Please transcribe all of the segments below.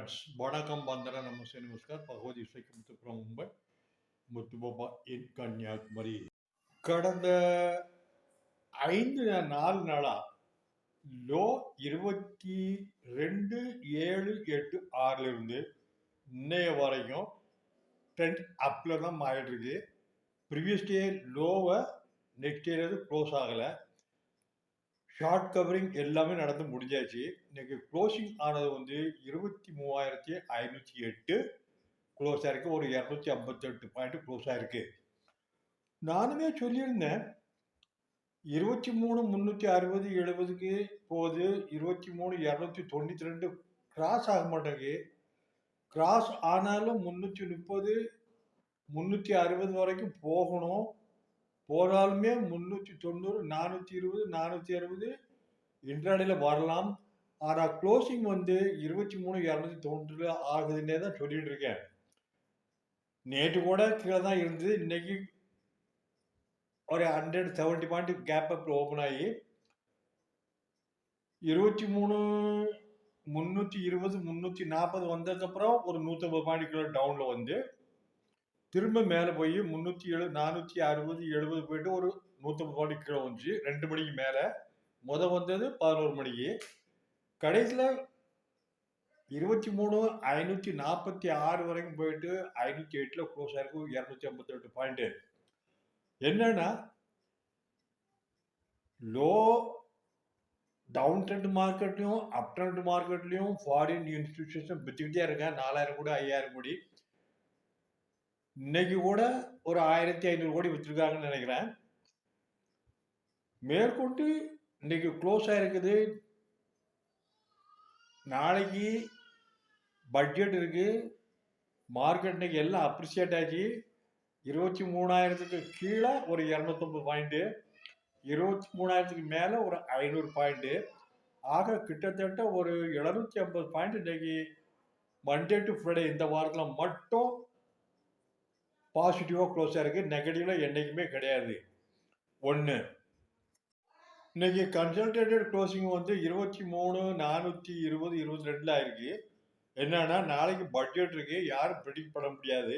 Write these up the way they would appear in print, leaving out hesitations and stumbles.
Friends वणकम वंदना नमस्ते नमस्कार भगवत இசைக்கு முத்துப்புறம் மும்பை முத்துபாபா இன் கன்னியாகுமரி கடந்த 4 நாளா லோ 22,786 இருந்து இன்னைய வரைக்கும் ட்ரெண்ட் அப்ல தான் மாறிட்டு இருக்கு. ப்ரீவியஸ் டே லோவை நெக்ஸ்ட் டே க்ளோஸ் ஆகலை. ஷார்ட் கவரிங் எல்லாமே நடந்து முடிஞ்சாச்சு. இன்னைக்கு க்ளோசிங் ஆனது 23,508 க்ளோஸ் ஆயிருக்கு. ஒரு 258 பாயிண்ட் க்ளோஸ் ஆயிருக்கு. நானுமே சொல்லியிருந்தேன் 23,360 70க்கு போகுது. 23,292 கிராஸ் ஆக மாட்டேங்குது. கிராஸ் ஆனாலும் 330 360 வரைக்கும் போகணும். போனாலுமே 390 420 460 இன்ட்ராடேல வரலாம். ஆனால் க்ளோசிங் 23,290 ஆகுதுன்னே தான் சொல்லிட்டு இருக்கேன். நேற்று கூட கீழே தான் இருந்தது. இன்னைக்கு ஒரு 170 பாயிண்ட் கேப் அப் ஓப்பன் ஆகி 23,320 340 வந்ததுக்கப்புறம் ஒரு 150 பாயிண்ட் கீழே டவுனில் திரும்ப மேலே போய் 370 460 70 போயிட்டு ஒரு 150 பாயிண்ட் கீழே வந்துச்சு. 2 மணிக்கு மேலே வந்தது 11 மணிக்கு. கடைசியில் 23,546 வரைக்கும் போயிட்டு 508 க்ளோஸ் ஆயிருக்கு. 258 பாயிண்ட். என்னன்னா லோ டவுன் ட்ரெண்ட் மார்க்கெட்லையும் அப் ட்ரெண்ட் மார்க்கெட்லையும் ஃபாரின் இன்ஸ்டிடியூஷன் வித்துக்கிட்டே இருக்கேன். 4,000 கோடி 5,000 கோடி. இன்னைக்கு கூட ஒரு 1,500 கோடி வித்துருக்காங்கன்னு நினைக்கிறேன். மேற்கொண்டு இன்னைக்கு க்ளோஸ் ஆயிருக்குது. நாளைக்கு பட்ஜெட் இருக்கு. மார்க்கெட் இன்னைக்கு எல்லாம் அப்ரிசியேட் ஆச்சு. 23,000க்கு கீழே ஒரு 250 பாயிண்ட், 23,000க்கு மேலே ஒரு 500 பாயிண்ட். ஆக கிட்டத்தட்ட ஒரு 750 பாயிண்ட் இன்னைக்கு மண்டே டு ஃப்ரைடே இந்த வாரத்தில் மட்டும் பாசிட்டிவாக க்ளோஸ் ஆயிருக்கு. நெகட்டிவ்ல என்றைக்குமே கிடையாது. ஒன்று இன்னைக்கு கன்சல்டேட்டட் க்ளோசிங் 23,420 22 ஆயிருக்கு. என்னன்னா நாளைக்கு பட்ஜெட் இருக்கு. யாரும் ப்ரெடிக்ட் பண்ண முடியாது.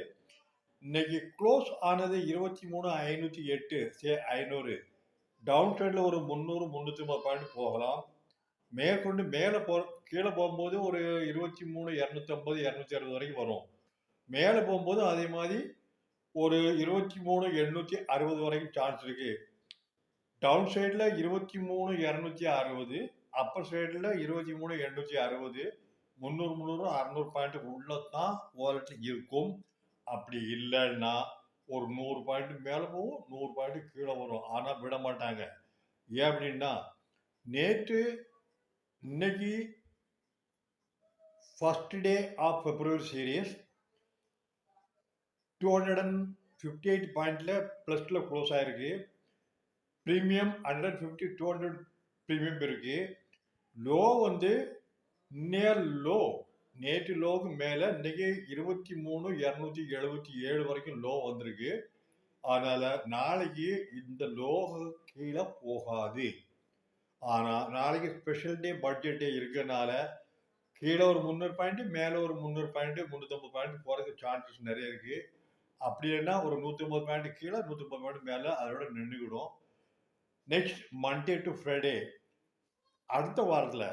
இன்னைக்கு க்ளோஸ் ஆனது 23,508 500. டவுன் ட்ரெண்டில் ஒரு 300 350 பாயிண்ட் போகலாம். மேற்கொண்டு கீழே போகும்போது ஒரு 23,250 260 வரைக்கும் வரும். மேலே போகும்போது அதே மாதிரி ஒரு 23,860 வரைக்கும் சான்ஸ் இருக்கு. டவுன் சைடில் 23,260, அப்பர் சைடில் 23,860, 300 600 பாயிண்ட் உள்ளதான் வாலெட்டில் இருக்கும். அப்படி இல்லைன்னா ஒரு 100 பாயிண்ட் மேலே போகும், 100 பாயிண்ட் கீழே வரும். ஆனால் விட மாட்டாங்க. ஏன் அப்படின்னா இன்னைக்கு first day of February series 258 பாயிண்ட்ல +2 க்ளோஸ் ஆயிருக்கு. ப்ரீமியம் 150 200 ப்ரீமியம் இருக்கு. லோ நேற்று லோவுக்கு மேலே இன்னைக்கு 23,277 வரைக்கும் லோ வந்திருக்கு. அதனால நாளைக்கு இந்த லோ கீழே போகாது. ஆனால் நாளைக்கு ஸ்பெஷல் டே பட்ஜெட் டே இருக்கிறதுனால கீழே ஒரு 300 பாயிண்ட் மேலே ஒரு 300 பாயிண்ட் 350 பாயிண்ட் போகிறதுக்கு சான்சஸ் நிறைய இருக்கு. அப்படி இல்லைன்னா ஒரு 150 பாயிண்ட் கீழே 150 பாயிண்ட் மேலே அதோட நின்றுக்கிடும். நெக்ஸ்ட் மண்டே டு ஃப்ரைடே அடுத்த வாரத்தில்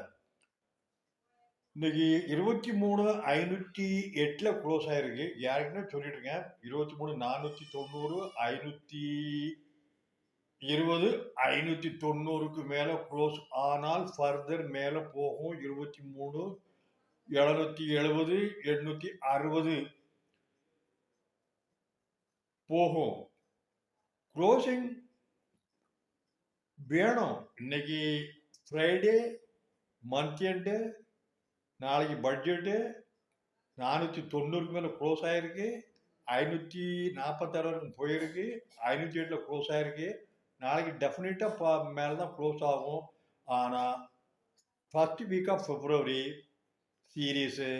இன்னைக்கு 23,508 க்ளோஸ் ஆயிருக்கு. யாருக்குன்னு சொல்லிட்டு இருக்கேன். 23,490 520 590க்கு மேலே க்ளோஸ் ஆனால் ஃபர்தர் மேலே போகும். 23,770 860 போகும். க்ளோசிங் வேணும். இன்னைக்கு ஃப்ரைடே மந்த் எண்டு, நாளைக்கு பட்ஜெட்டு 490க்கு மேலே க்ளோஸ் ஆயிருக்கு. 546 வரைக்கும் போயிருக்கு. 508 க்ளோஸ் ஆயிருக்கு. நாளைக்கு டெஃபினட்டாக மேலே தான் க்ளோஸ் ஆகும். ஆனால் first week of February series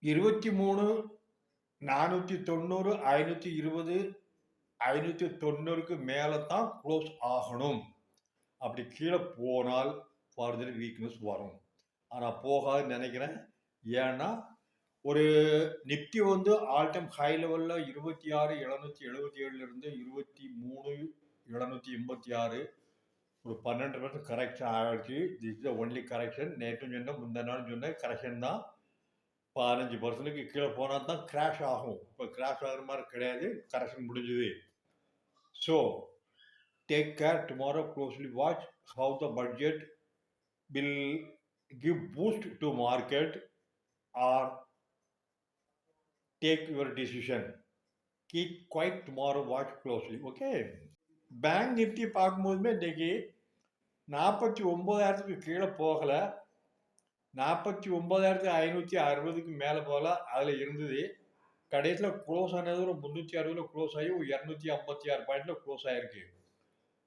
23,490 520 590க்கு மேலே தான் க்ளோஸ் ஆகணும். அப்படி கீழே போனால் ஃபர்தர் வீக்னஸ் வரும். ஆனால் போகாதுன்னு நினைக்கிறேன். ஏன்னா ஒரு நிஃப்டி வந்து ஆல் டைம் ஹை லெவலில் 26,777 23,786 ஒரு 12% கரெக்ஷன் ஆகிடுச்சு. This is the only correction. நேற்று சொன்னேன், முந்தின நாள் சொன்னேன், கரெக்ஷன் தான். 15% கீழே போனால் தான் கிராஷ் ஆகும். இப்போ கிராஷ் ஆகிற மாதிரி கிடையாது, கரெக்ஷன் முடிஞ்சுது. So take care. Tomorrow closely watch how the budget will give boost to market or take your decision. Keep quiet tomorrow, watch closely. Okay. Bank Nifty பார்க்கும்போதுமே இன்னைக்கு 49,000க்கு கீழே போகலை, 49,560க்கு மேலே போகல. அதில் இருந்தது. கடைசியில் க்ளோஸ் ஆனது ஒரு 360 க்ளோஸ் ஆகி ஒரு 256 பாயிண்டில் க்ளோஸ் ஆகிருக்கு.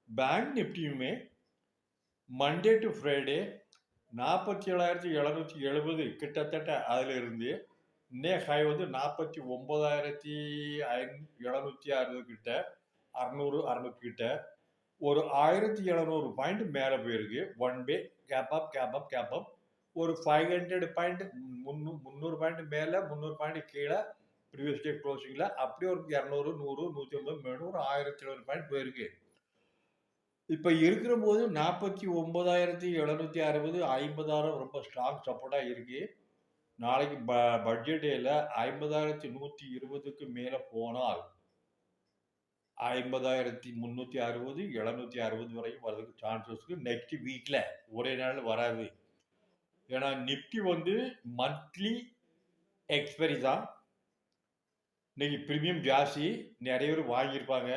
பேங்க் நிஃப்டியுமே மண்டே டு ஃப்ரைடே 47,770 கிட்டத்தட்ட அதில் இருந்து இன்னே ஹை வந்து 49,760 கிட்ட, 600 கிட்ட ஒரு 1,700 பாயிண்ட் மேலே போயிருக்கு. ஒன் டே கேப் அப் ஒரு 500 பாயிண்ட் 300 பாயிண்ட் மேலே 300 பாயிண்ட் கீழே ப்ரீவியஸ் டே க்ளோசிங்கில் அப்படியே ஒரு 200 100 150 மேலும் ஒரு 1,700 பாயிண்ட் போயிருக்கு. இப்போ இருக்கிற போது 49,760 50,000 ரொம்ப ஸ்ட்ராங் சப்போர்ட்டாக இருக்கு. நாளைக்கு பட்ஜெட் டேல 50,120க்கு மேலே போனால் 50,360 760 வரைக்கும் வரதுக்கு சான்சஸ் இருக்கு. நெக்ஸ்ட் வீக்ல ஒரே நாள் வராது. ஏன்னா நிஃப்டி வந்து மந்த்லி எக்ஸ்பைரி தான். இன்னைக்கு ப்ரீமியம் ஜாஸ்தி, நிறைய பேர் வாங்கியிருப்பாங்க.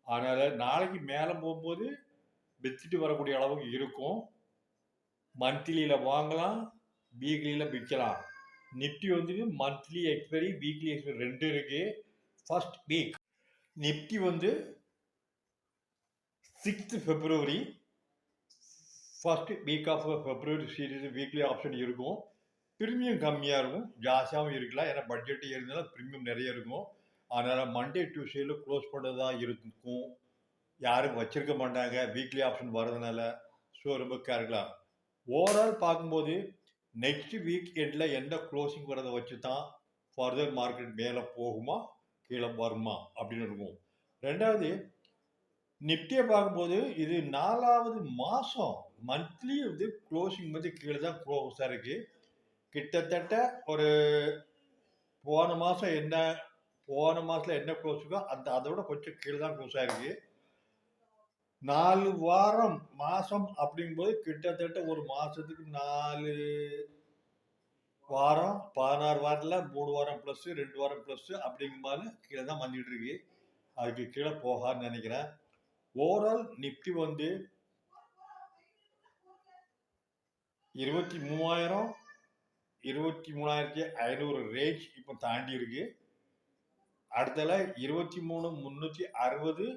அதனால் நாளைக்கு மேலே போகும்போது விற்றுட்டு வரக்கூடிய அளவுக்கு இருக்கும். மந்த்லியில் வாங்கலாம், வீக்லியில் விற்கலாம். நிஃப்டி வந்து மந்த்லி எக்ஸ்பைரி, வீக்லி எக்ஸ்பைரி 2 இருக்குது. ஃபர்ஸ்ட் வீக் நிஃப்டி வந்து 6th February, first week of February series weekly option இருக்கும். ப்ரீமியம் கம்மியாக இருக்கும், ஜாஸ்தியாகவும் இருக்கலாம். ஏன்னா பட்ஜெட் இருந்தாலும் ப்ரீமியம் நிறைய இருக்கும். அதனால் மண்டே டியூஸ்டேல க்ளோஸ் பண்ணதாக இருக்கும். யாரும் வச்சிருக்க மாட்டாங்க வீக்லி ஆப்ஷன் வர்றதுனால. ஸோ ரொம்ப கேர்ஃபுல்லாக ஓவரால் பார்க்கும்போது நெக்ஸ்ட் வீக் எண்டில் என்ன க்ளோசிங் வரதை வச்சு தான் ஃபர்தர் மார்க்கெட் மேலே போகுமா கீழே வருமா அப்படின்னு இருக்கும். ரெண்டாவது நிஃப்டியை பார்க்கும்போது இது 4வது மாதம் மந்த்லி வந்து க்ளோசிங் வந்து கீழே தான் க்ளோஸாக இருக்குது. கிட்டத்தட்ட ஒரு போன மாதத்தில் என்ன க்ளோஸ் இருக்கோ அதோட கொஞ்சம் கீழே தான் க்ளோஸ் ஆகிருக்கு. 4 வாரம் மாதம் அப்படிங்கும்போது கிட்டத்தட்ட ஒரு மாதத்துக்கு 4 வாரம் 16 வாரத்தில் 3 வாரம் ப்ளஸ் 2 வாரம் ப்ளஸ் அப்படிங்கும்போது கீழே தான் வந்துட்டு இருக்கு. அதுக்கு கீழே போகான்னு நினைக்கிறேன். ஓவரால் நிஃப்டி வந்து 23,000 23,500 ரேஞ்ச் இப்போ தாண்டி இருக்கு. அடுத்தல 23,360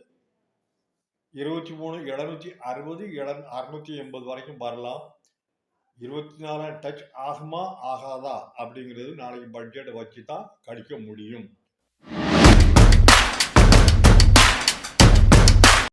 23,760 680 வரைக்கும் வரலாம். 24 டச் ஆகுமா ஆகாதா அப்படிங்கிறது நாளைக்கு பட்ஜெட்டை வச்சு தான் கணிக்க முடியும்.